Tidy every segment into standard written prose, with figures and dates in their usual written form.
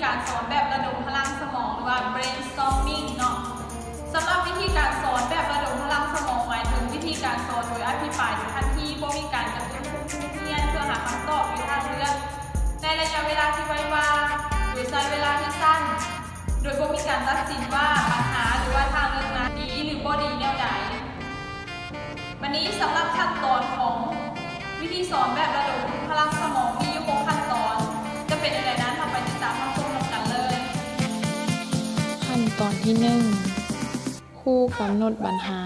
การสอนแบบระดมพลังสมองหรือว่า brainstorming เนาะสำหรับวิธีการสอนแบบระดมพลังสมองหมายถึงวิธีการสอนโดยอธิบายโดยทันทีบ่มีการกระตุ้นผู้เรียนเพื่อหาคำตอบหรือทางเลือกในระยะเวลาที่ไวว่าโดยใช้เวลาที่สั้นโดยบ่มีการตัดสินว่าปัญหาหรือว่าทางเลือกนั้นดีหรือบ่ดีแนวใดวันนี้สำหรับขั้นตอนของวิธีสอนแบบระดมพลังสมองมีอยู่6ขั้นตอนจะเป็นอะไรนั้นเราไปติดตามรับชมกันเลยขั้นตอนที่1ครูกำหนดปัญหา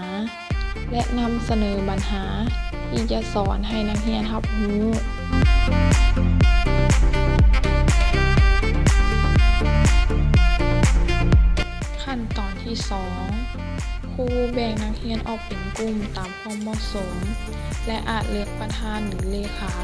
และนำเสนอปัญหาที่จะสอนให้นักเรียนรับรู้ขั้นตอนที่2ครูแบ่งนักเรียนออกเป็นกลุ่มตามความเหมาะสมและอาจเลือกประธานหรือเลขา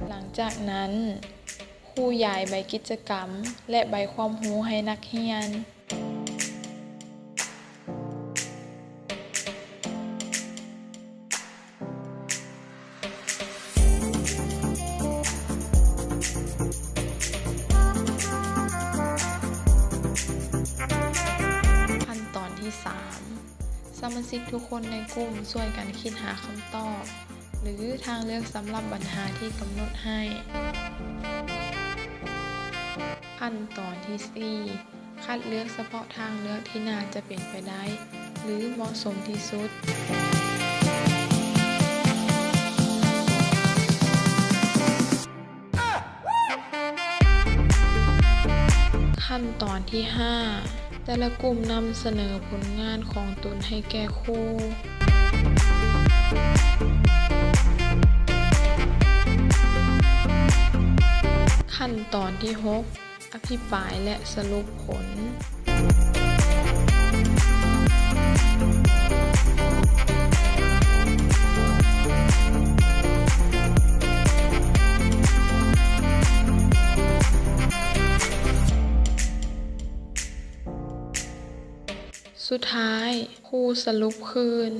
หลังจากนั้นครูย้ายใบกิจกรรมและใบความรู้ให้นักเรียนขั้นตอนที่3สมาชิกทุกคนในกลุ่มช่วยกันคิดหาคำตอบหรือทางเลือกสำหรับปัญหาที่กำหนดให้ขั้นตอนที่4คัดเลือกเฉพาะทางเลือกที่น่าจะเป็นไปได้หรือเหมาะสมที่สุดขั้นตอนที่5แต่ละกลุ่มนำเสนอผลงานของตนให้แก่ครูขั้นตอนที่6อภิปรายและสรุปผลสุดท้ายครูสรุปคืน